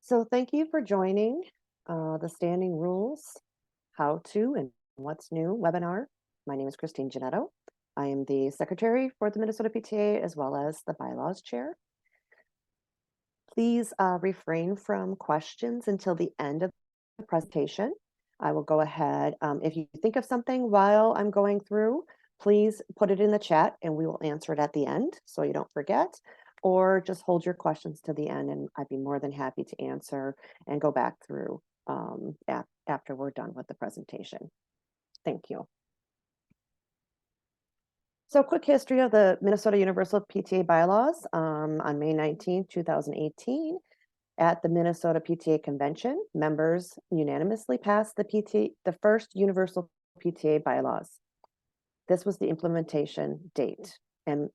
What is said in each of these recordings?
So thank you for joining the Standing Rules How to and What's New webinar. My name is Christine Jannetto. I am the secretary for the Minnesota PTA as well as the bylaws chair. Please refrain from questions until the end of the presentation. I will go ahead. If you think of something while I'm going through, please put it in the chat and we will answer it at the end so you don't forget, or just hold your questions to the end and I'd be more than happy to answer and go back through after we're done with the presentation. Thank you. So quick history of the Minnesota Universal PTA bylaws. On May 19th, 2018, at the Minnesota PTA convention, members unanimously passed the first universal PTA bylaws. This was the implementation date, and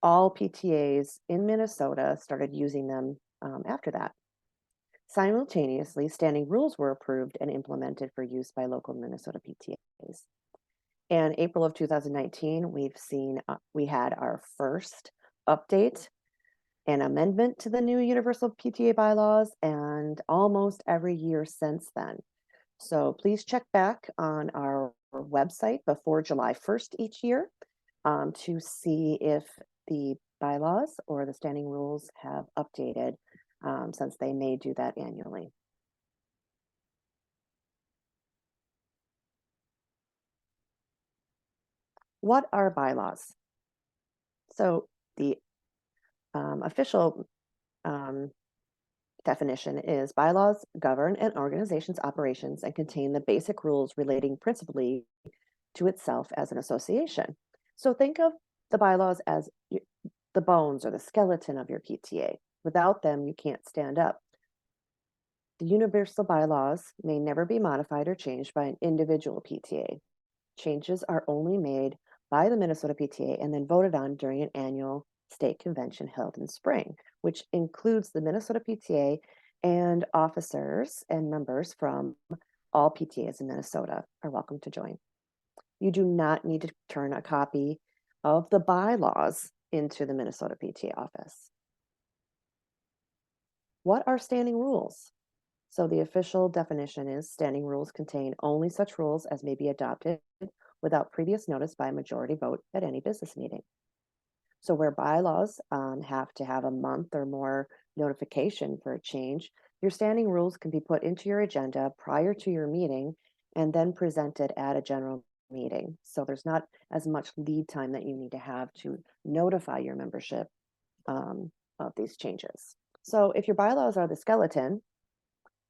all PTAs in Minnesota started using them after that. Simultaneously, standing rules were approved and implemented for use by local Minnesota PTAs. In April of 2019, we had our first update and amendment to the new universal PTA bylaws, and almost every year since then. So please check back on our website before July 1st each year to see if the bylaws or the standing rules have updated, since they may do that annually. What are bylaws? So the official definition is bylaws govern an organization's operations and contain the basic rules relating principally to itself as an association. So think of the bylaws as the bones or the skeleton of your PTA. Without them, you can't stand up. The universal bylaws may never be modified or changed by an individual PTA. Changes are only made by the Minnesota PTA and then voted on during an annual state convention held in spring, which includes the Minnesota PTA and officers and members from all PTAs in Minnesota are welcome to join. You do not need to turn a copy of the bylaws into the Minnesota PTA office. What are standing rules? So the official definition is standing rules contain only such rules as may be adopted without previous notice by a majority vote at any business meeting. So where bylaws have to have a month or more notification for a change, your standing rules can be put into your agenda prior to your meeting and then presented at a general meeting. So there's not as much lead time that you need to have to notify your membership of these changes. So if your bylaws are the skeleton,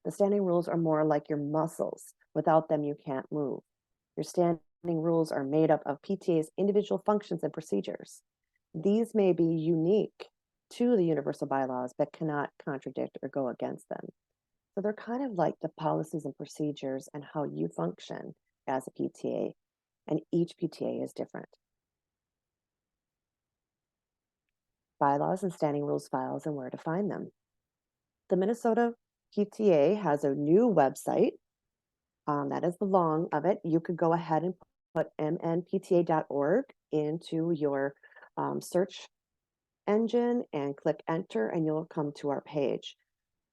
the standing rules are more like your muscles. Without them, you can't move. Your standing rules are made up of PTA's individual functions and procedures. These may be unique to the universal bylaws, but cannot contradict or go against them. So they're kind of like the policies and procedures and how you function as a PTA, and each PTA is different. Bylaws and standing rules files and where to find them. The Minnesota PTA has a new website. That is the long of it. You could go ahead and put mnpta.org into your search engine and click enter, and you'll come to our page.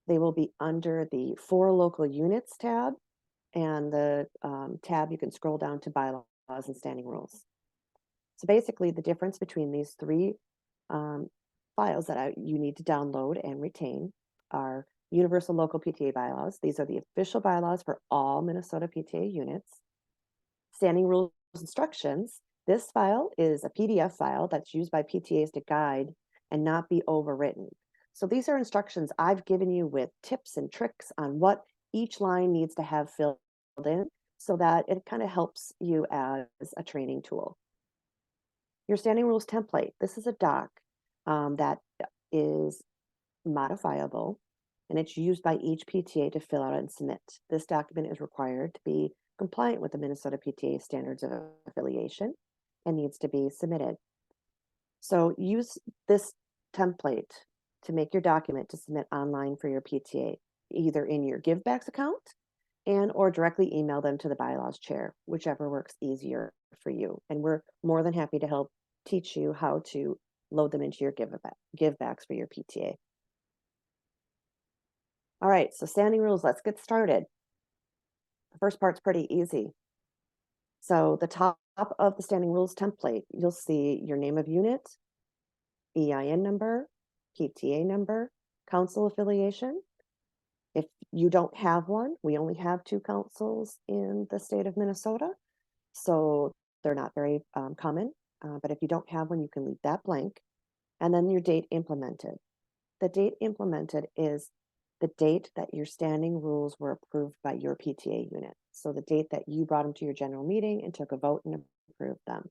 They will be under the For Local Units tab, and the tab you can scroll down to bylaws and standing rules. So basically the difference between these three files that you need to download and retain are Universal Local PTA bylaws. These are the official bylaws for all Minnesota PTA units. Standing rules instructions. This file is a PDF file that's used by PTAs to guide and not be overwritten. So these are instructions I've given you with tips and tricks on what each line needs to have filled in so that it kind of helps you as a training tool. Your standing rules template. This is a doc that is modifiable, and it's used by each PTA to fill out and submit. This document is required to be compliant with the Minnesota PTA standards of affiliation and needs to be submitted. So use this template to make your document to submit online for your PTA, either in your GiveBacks account or directly email them to the bylaws chair, whichever works easier for you. And we're more than happy to help teach you how to load them into your GiveBacks for your PTA. All right, so standing rules, let's get started. The first part's pretty easy. So the top of the standing rules template, you'll see your name of unit, EIN number, PTA number, council affiliation. If you don't have one, we only have 2 councils in the state of Minnesota, so they're not very common. But if you don't have one, you can leave that blank. And then your date implemented. The date implemented is the date that your standing rules were approved by your PTA unit. So the date that you brought them to your general meeting and took a vote and approved them.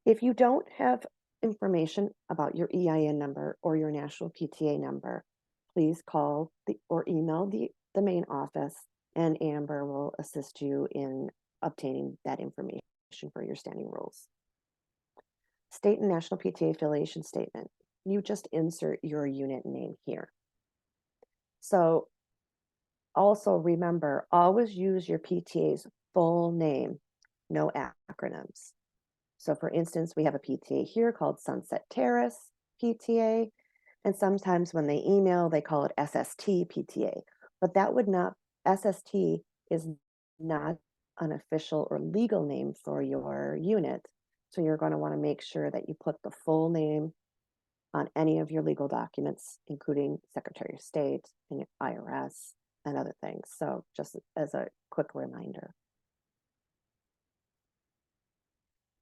If you don't have information about your EIN number or your national PTA number, please call or email the main office, and Amber will assist you in obtaining that information for your standing rules. State and national PTA affiliation statement. You just insert your unit name here. So also remember, always use your PTA's full name, no acronyms. So for instance, we have a PTA here called Sunset Terrace PTA, and sometimes when they email, they call it SST PTA, but that would not, SST is not an official or legal name for your unit. So you're going to want to make sure that you put the full name on any of your legal documents, including Secretary of State and your IRS and other things. So just as a quick reminder.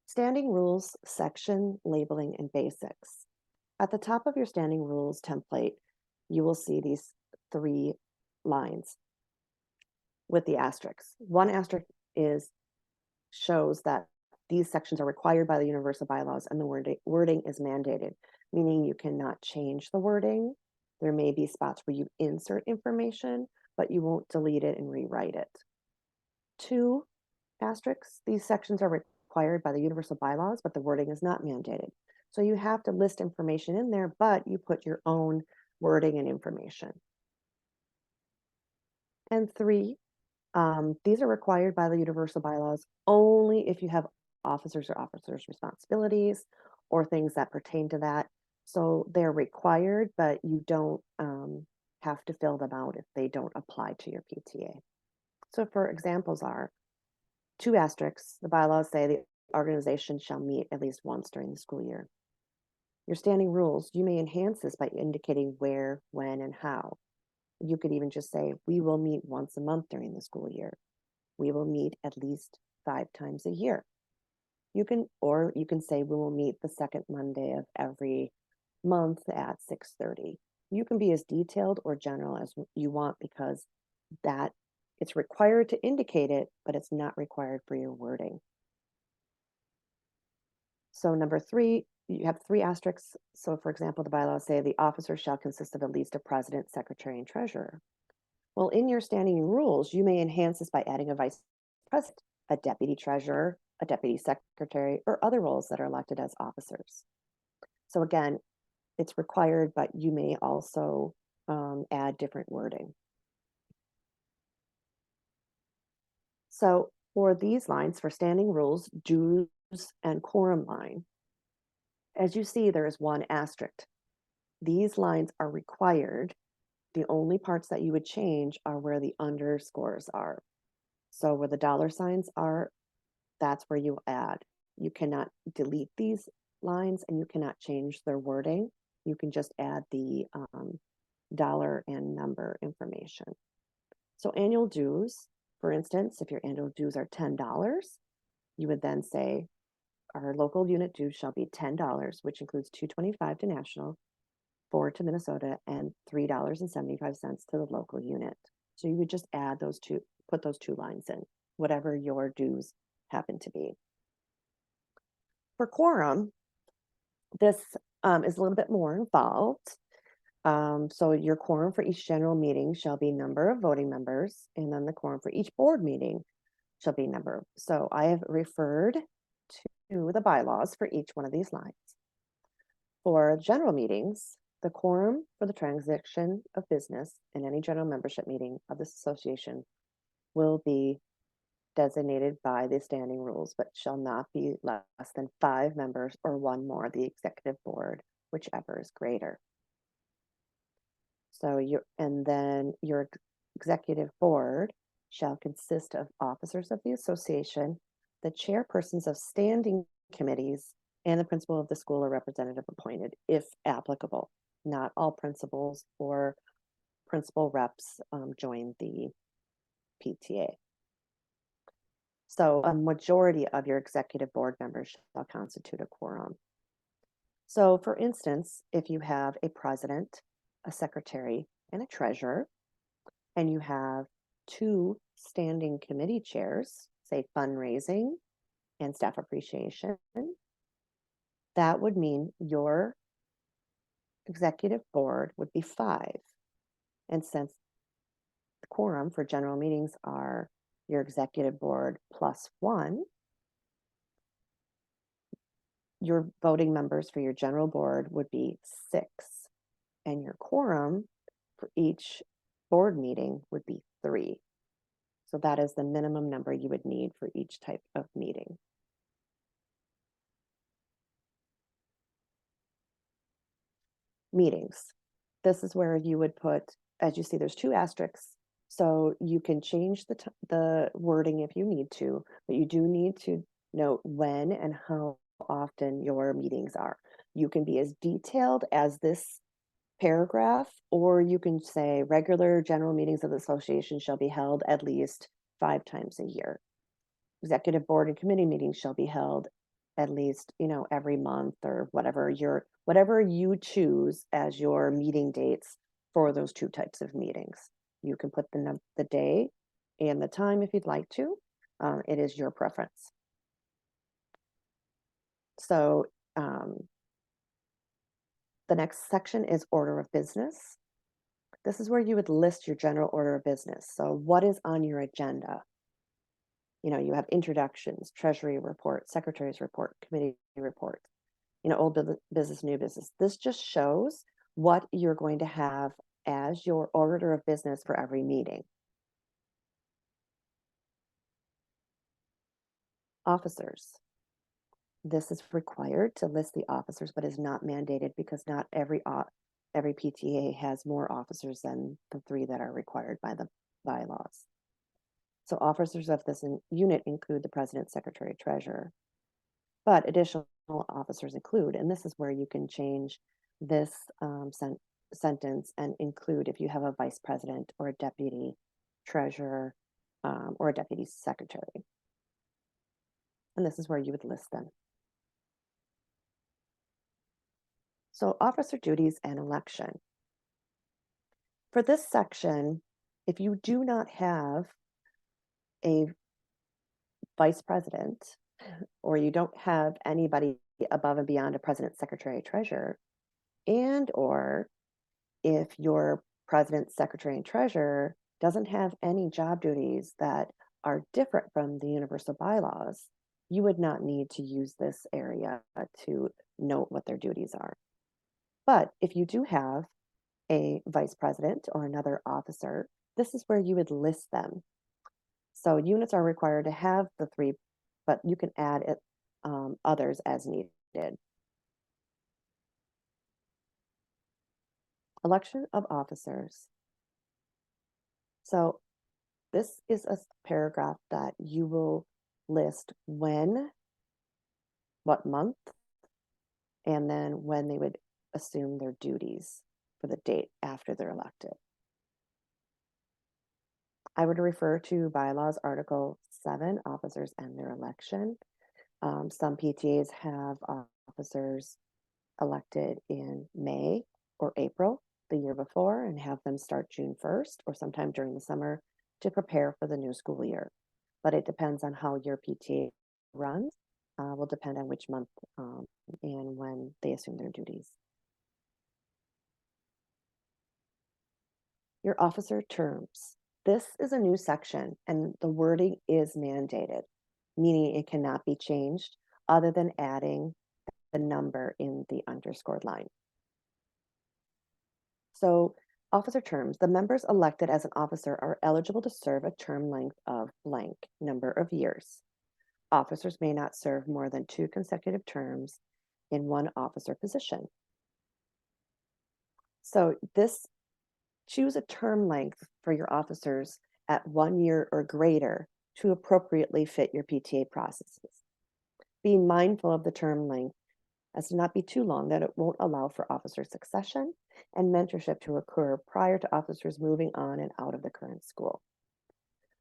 Standing rules section, labeling, and basics. At the top of your standing rules template, you will see these 3 lines with the asterisks. One asterisk shows that these sections are required by the universal bylaws and the wording is mandated, meaning you cannot change the wording. There may be spots where you insert information, but you won't delete it and rewrite it. 2 asterisks, these sections are required by the universal bylaws, but the wording is not mandated. So you have to list information in there, but you put your own wording and information. And 3, these are required by the universal bylaws only if you have officers or officers' responsibilities or things that pertain to that. So they're required, but you don't have to fill them out if they don't apply to your PTA. So for examples are 2 asterisks, the bylaws say the organization shall meet at least once during the school year. Your standing rules, you may enhance this by indicating where, when, and how. You could even just say, we will meet once a month during the school year. We will meet at least 5 times a year. You can say we will meet the second Monday of every month at 6:30. You can be as detailed or general as you want because that it's required to indicate it, but it's not required for your wording. So number 3, you have 3 asterisks. So for example, the bylaws say the officer shall consist of at least a president, secretary, and treasurer. Well, in your standing rules, you may enhance this by adding a vice president, a deputy treasurer, a deputy secretary, or other roles that are elected as officers. So again, it's required, but you may also add different wording. So for these lines, for standing rules, dues and quorum line, as you see, there is 1 asterisk. These lines are required. The only parts that you would change are where the underscores are. So where the dollar signs are, that's where you add. You cannot delete these lines and you cannot change their wording. You can just add the dollar and number information. So annual dues, for instance, if your annual dues are $10, you would then say our local unit dues shall be $10, which includes $2.25 to national, $4 to Minnesota, and $3.75 to the local unit. So you would just add those 2, put those 2 lines in, whatever your dues happen to be. For quorum, this is a little bit more involved. So your quorum for each general meeting shall be number of voting members, and then the quorum for each board meeting shall be number. So I have referred to the bylaws for each one of these lines. For general meetings, the quorum for the transaction of business in any general membership meeting of this association will be designated by the standing rules, but shall not be less than 5 members or 1 more, the executive board, whichever is greater. So and then your executive board shall consist of officers of the association, the chairpersons of standing committees, and the principal of the school or representative appointed, if applicable. Not all principals or principal reps join the PTA. So a majority of your executive board members shall constitute a quorum. So for instance, if you have a president, a secretary, and a treasurer, and you have two standing committee chairs, say fundraising and staff appreciation, that would mean your executive board would be 5. And since the quorum for general meetings are your executive board plus 1, your voting members for your general board would be 6. And your quorum for each board meeting would be 3. So that is the minimum number you would need for each type of meeting. Meetings. This is where you would put, as you see, there's 2 asterisks. So you can change the wording if you need to, but you do need to note when and how often your meetings are. You can be as detailed as this paragraph, or you can say regular general meetings of the association shall be held at least 5 times a year. Executive board and committee meetings shall be held at least, every month, or whatever you choose as your meeting dates for those 2 types of meetings. You can put the day and the time if you'd like to. It is your preference. So the next section is order of business. This is where you would list your general order of business. So what is on your agenda? You have introductions, treasury report, secretary's report, committee report, old business, new business. This just shows what you're going to have as your order of business for every meeting. Officers. This is required to list the officers, but is not mandated because not every PTA has more officers than the 3 that are required by the bylaws. So officers of this unit include the president, secretary, treasurer, but additional officers include, and this is where you can change this sentence and include if you have a vice president or a deputy treasurer or a deputy secretary. And this is where you would list them. So officer duties and election. For this section, if you do not have a vice president, or you don't have anybody above and beyond a president, secretary, treasurer, and or if your president, secretary, and treasurer doesn't have any job duties that are different from the universal bylaws, you would not need to use this area to note what their duties are. But if you do have a vice president or another officer, this is where you would list them. So units are required to have the 3, but you can add it, others as needed. Election of officers. So this is a paragraph that you will list when, what month, and then when they would assume their duties for the date after they're elected. I would refer to bylaws article 7, officers and their election. Some PTAs have officers elected in May or April the year before and have them start June 1st or sometime during the summer to prepare for the new school year. But it depends on how your PTA runs, will depend on which month and when they assume their duties. Your officer terms. This is a new section and the wording is mandated, meaning it cannot be changed other than adding the number in the underscored line. So officer terms, the members elected as an officer are eligible to serve a term length of blank number of years. Officers may not serve more than 2 consecutive terms in one officer position. So this Choose a term length for your officers at 1 year or greater to appropriately fit your PTA processes. Be mindful of the term length as to not be too long that it won't allow for officer succession and mentorship to occur prior to officers moving on and out of the current school.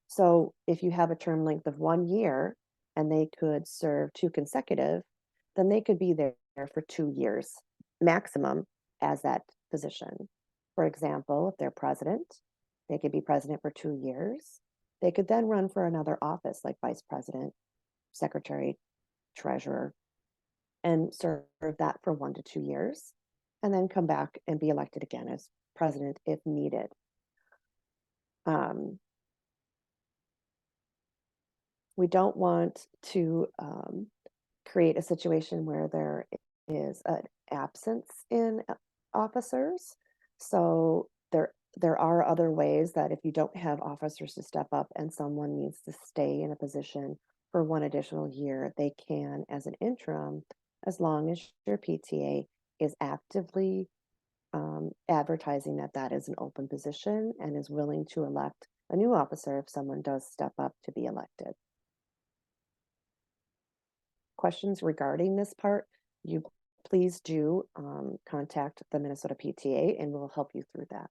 So if you have a term length of 1 year and they could serve 2 consecutive, then they could be there for 2 years maximum as that position. For example, if they're president, they could be president for 2 years. They could then run for another office like vice president, secretary, treasurer, and serve that for 1 to 2 years, and then come back and be elected again as president if needed. We don't want to create a situation where there is an absence in officers. So there are other ways that if you don't have officers to step up and someone needs to stay in a position for 1 additional year, they can as an interim, as long as your PTA is actively advertising that that is an open position and is willing to elect a new officer if someone does step up to be elected. Questions regarding this part, you please do contact the Minnesota PTA and we'll help you through that.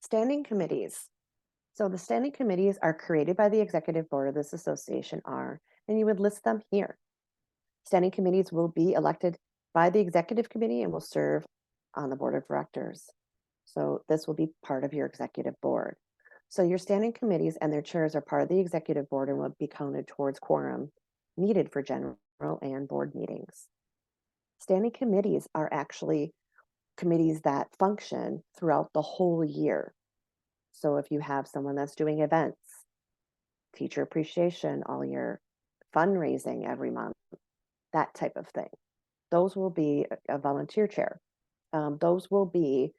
Standing committees. So the standing committees are created by the executive board of this association and you would list them here. Standing committees will be elected by the executive committee and will serve on the board of directors. So this will be part of your executive board. So your standing committees and their chairs are part of the executive board and will be counted towards quorum needed for general and board meetings. Standing committees are actually committees that function throughout the whole year. So if you have someone that's doing events, teacher appreciation all year, fundraising every month, that type of thing, those will be a volunteer chair. Those will be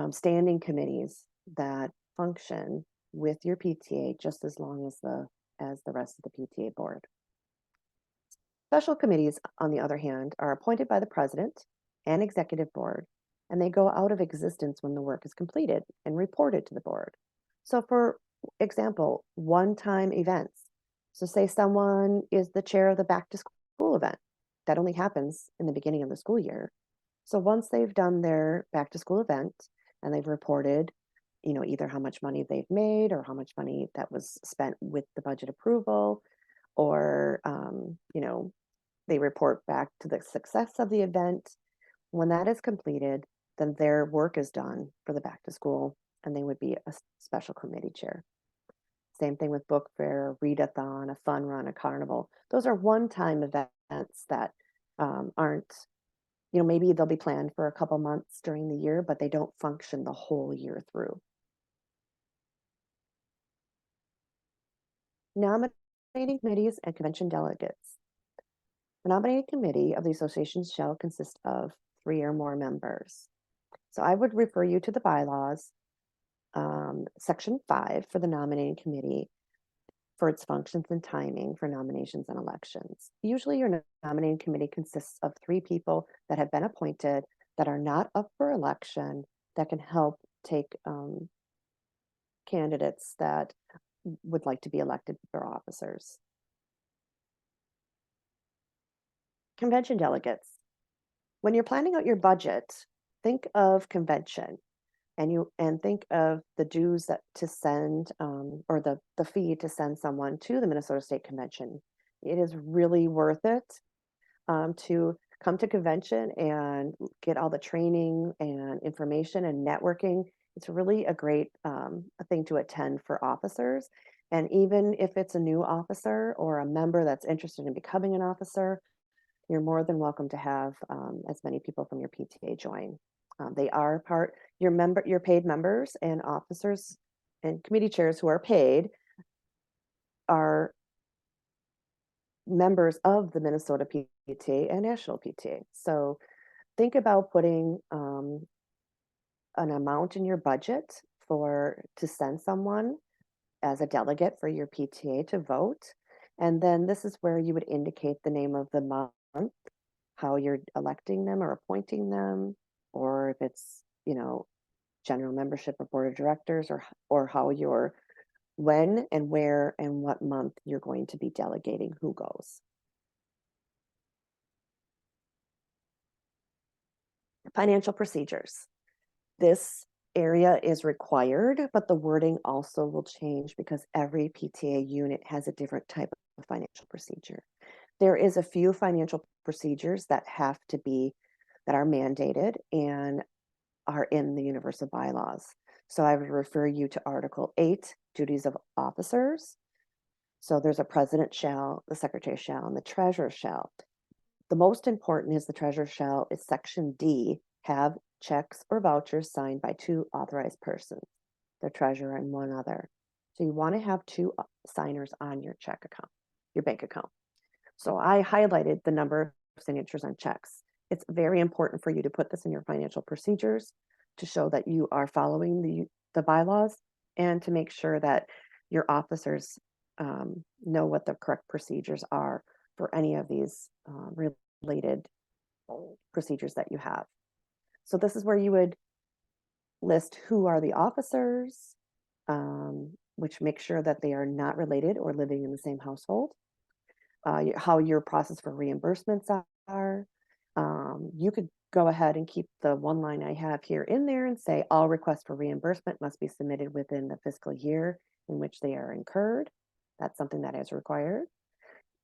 standing committees that function with your PTA just as long as the rest of the PTA board. Special committees, on the other hand, are appointed by the president and executive board, and they go out of existence when the work is completed and reported to the board. So for example, one-time events. So say someone is the chair of the back to school event. That only happens in the beginning of the school year. So once they've done their back to school event and they've reported, either how much money they've made or how much money that was spent with the budget approval, or, they report back to the success of the event. When that is completed, then their work is done for the back to school and they would be a special committee chair. Same thing with book fair, readathon, a fun run, a carnival. Those are one-time events that aren't, maybe they'll be planned for a couple months during the year, but they don't function the whole year through. Nominating committees and convention delegates. The nominating committee of the association shall consist of 3 or more members. So I would refer you to the bylaws, section 5 for the nominating committee for its functions and timing for nominations and elections. Usually your nominating committee consists of 3 people that have been appointed that are not up for election that can help take candidates that would like to be elected for officers. Convention delegates. When you're planning out your budget, think of convention and think of the dues to send or the fee to send someone to the Minnesota State Convention. It is really worth it to come to convention and get all the training and information and networking. It's really a great thing to attend for officers. And even if it's a new officer or a member that's interested in becoming an officer, you're more than welcome to have as many people from your PTA join. They are your paid members and officers and committee chairs who are paid are members of the Minnesota PTA and National PTA. So think about putting an amount in your budget to send someone as a delegate for your PTA to vote. And then this is where you would indicate the name of the month, how you're electing them or appointing them, or if it's, general membership or board of directors, or how you're when and where and what month you're going to be delegating who goes. Financial procedures. This area is required, but the wording also will change because every PTA unit has a different type of financial procedure. There is a few financial procedures that are mandated and are in the universal bylaws. So I would refer you to Article 8, duties of officers. So there's a president shall, the secretary shall, and the treasurer shall. The most important is the treasurer shall is Section D, have checks or vouchers signed by 2 authorized persons, the treasurer and one other. So you want to have 2 signers on your check account, your bank account. So I highlighted the number of signatures on checks. It's very important for you to put this in your financial procedures to show that you are following the bylaws and to make sure that your officers know what the correct procedures are for any of these related procedures that you have. So this is where you would list who are the officers, which make sure that they are not related or living in the same household, how your process for reimbursements are. You could go ahead and keep the one line I have here in there and say all requests for reimbursement must be submitted within the fiscal year in which they are incurred. That's something that is required.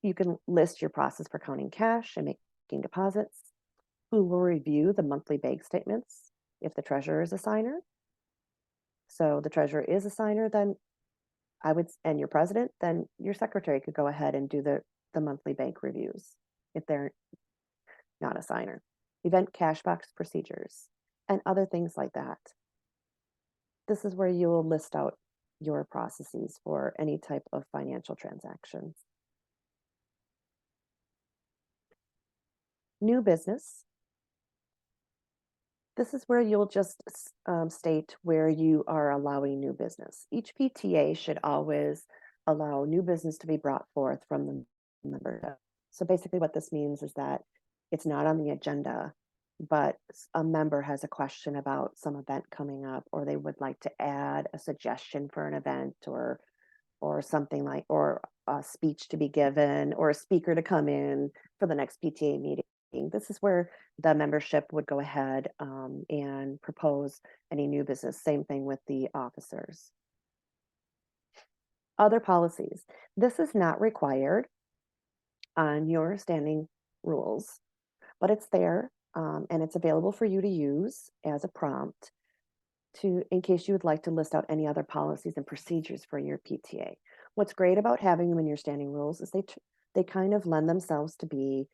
You can list your process for counting cash and making deposits, who will review the monthly bank statements if the treasurer is a signer. So the treasurer is a signer, then and your president, then your secretary could go ahead and do the monthly bank reviews if they're not a signer. Event cash box procedures and other things like that. This is where you will list out your processes for any type of financial transactions. New business. This is where you'll just state where you are allowing new business. Each PTA should always allow new business to be brought forth from the membership. So basically what this means is that it's not on the agenda, but a member has a question about some event coming up, or they would like to add a suggestion for an event or something like, or a speech to be given or a speaker to come in for the next PTA meeting. This is where the membership would go ahead and propose any new business. Same thing with the officers. Other policies. This is not required on your standing rules, but it's there and it's available for you to use as a prompt in case you would like to list out any other policies and procedures for your PTA. What's great about having them in your standing rules is they kind of lend themselves to be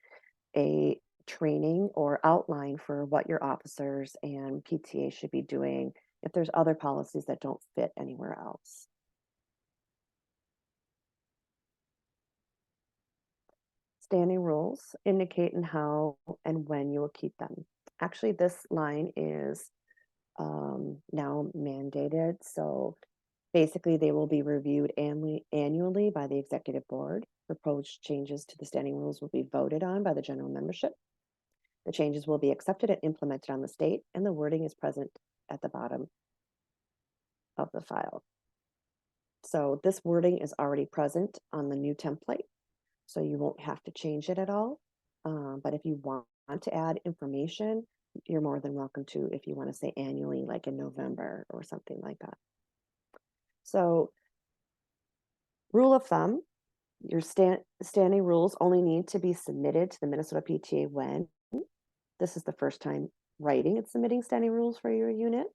a training or outline for what your officers and PTA should be doing if there's other policies that don't fit anywhere else. Standing rules indicate how and when you will keep them. Actually, this line is now mandated. So basically, they will be reviewed annually by the executive board. Proposed changes to the standing rules will be voted on by the general membership. The changes will be accepted and implemented on the state, and the wording is present at the bottom of the file. So this wording is already present on the new template, so you won't have to change it at all. But if you want to add information, you're more than welcome to, if you want to say annually, like in November or something like that. So rule of thumb, your standing rules only need to be submitted to the Minnesota PTA when this is the first time writing and submitting standing rules for your unit.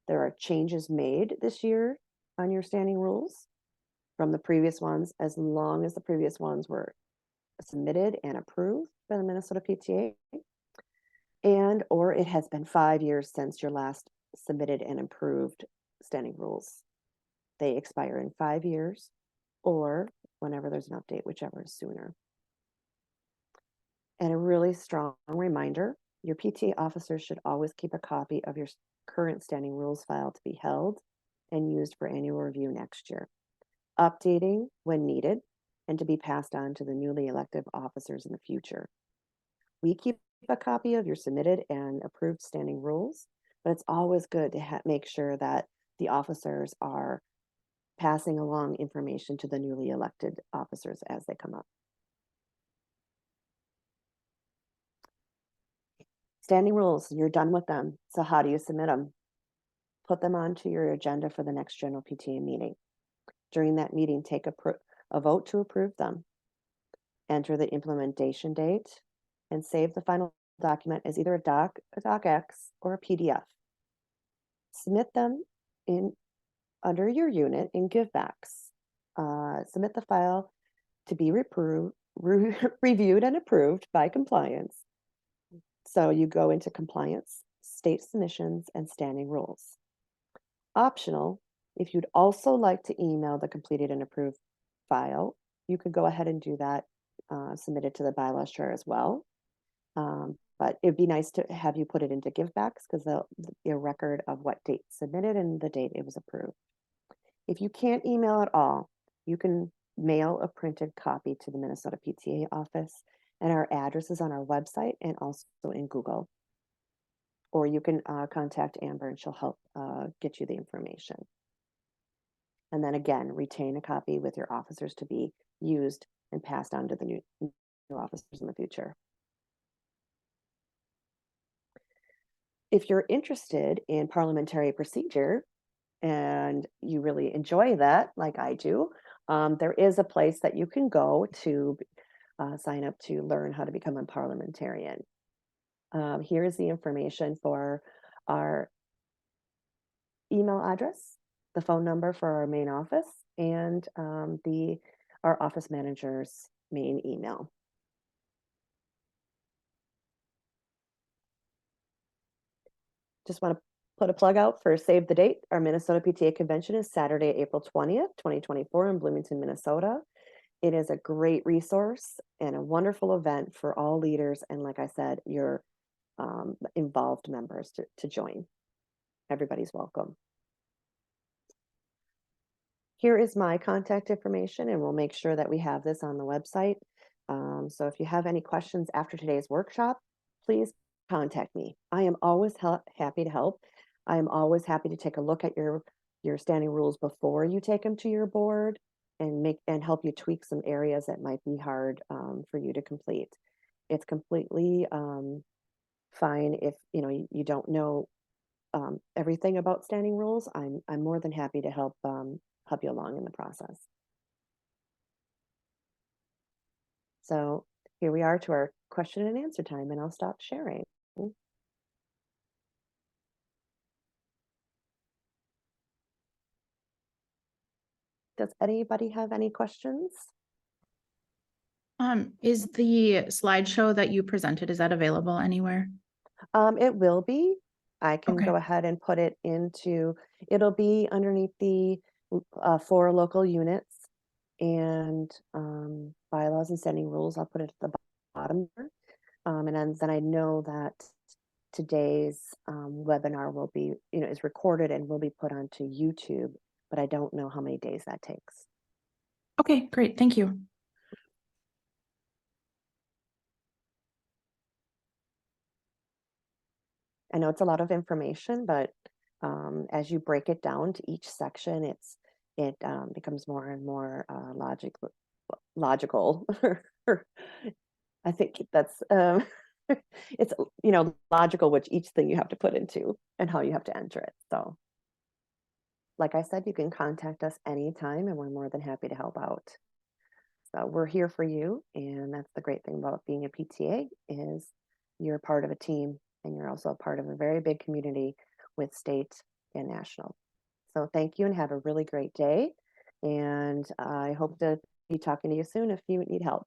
There are changes made this year on your standing rules from the previous ones, as long as the previous ones were submitted and approved by the Minnesota PTA, or it has been 5 years since your last submitted and approved standing rules. They expire in 5 years, or whenever there's an update, whichever is sooner. And a really strong reminder, your PTA officers should always keep a copy of your current standing rules file to be held and used for annual review next year, updating when needed, and to be passed on to the newly elected officers in the future. We keep a copy of your submitted and approved standing rules, but it's always good to make sure that the officers are passing along information to the newly elected officers as they come up. Standing rules, you're done with them. So how do you submit them? Put them onto your agenda for the next general PTA meeting. During that meeting, take a vote to approve them. Enter the implementation date and save the final document as either a docx, or a PDF. Submit them under your unit in givebacks. Submit the file to be reviewed and approved by compliance. So you go into compliance, state submissions, and standing rules. Optional, if you'd also like to email the completed and approved file, you could go ahead and do that, submit it to the bylaws chair as well. But it'd be nice to have you put it into givebacks because they'll be a record of what date submitted and the date it was approved. If you can't email at all, you can mail a printed copy to the Minnesota PTA office, and our address is on our website and also in Google. Or you can contact Amber and she'll help get you the information. And then again, retain a copy with your officers to be used and passed on to the new officers in the future. If you're interested in parliamentary procedure and you really enjoy that, like I do, there is a place that you can go to sign up to learn how to become a parliamentarian. Here is the information for our email address, the phone number for our main office, and our office manager's main email. Just want to put a plug out for save the date. Our Minnesota PTA convention is Saturday, April 20th, 2024 in Bloomington, Minnesota. It is a great resource and a wonderful event for all leaders. And like I said, your involved members to join. Everybody's welcome. Here is my contact information, and we'll make sure that we have this on the website. So if you have any questions after today's workshop, please contact me. I am always happy to help. I am always happy to take a look at your standing rules before you take them to your board and help you tweak some areas that might be hard for you to complete. It's completely fine if you don't know everything about standing rules. I'm more than happy to help you along in the process. So here we are to our question and answer time, and I'll stop sharing. Does anybody have any questions? Is the slideshow that you presented, is that available anywhere? It will be. I can Okay. go ahead and put it it'll be underneath the 4 local units and bylaws and standing rules. I'll put it at the bottom there. And then I know that today's webinar will be, is recorded and will be put onto YouTube, but I don't know how many days that takes. Okay, great. Thank you. I know it's a lot of information, but as you break it down to each section, it becomes more and more logical. I think that's it's logical which each thing you have to put into and how you have to enter it. So like I said, you can contact us anytime and we're more than happy to help out. So we're here for you, and that's the great thing about being a PTA is you're part of a team and you're also a part of a very big community with state and national. So thank you and have a really great day. And I hope to be talking to you soon if you need help.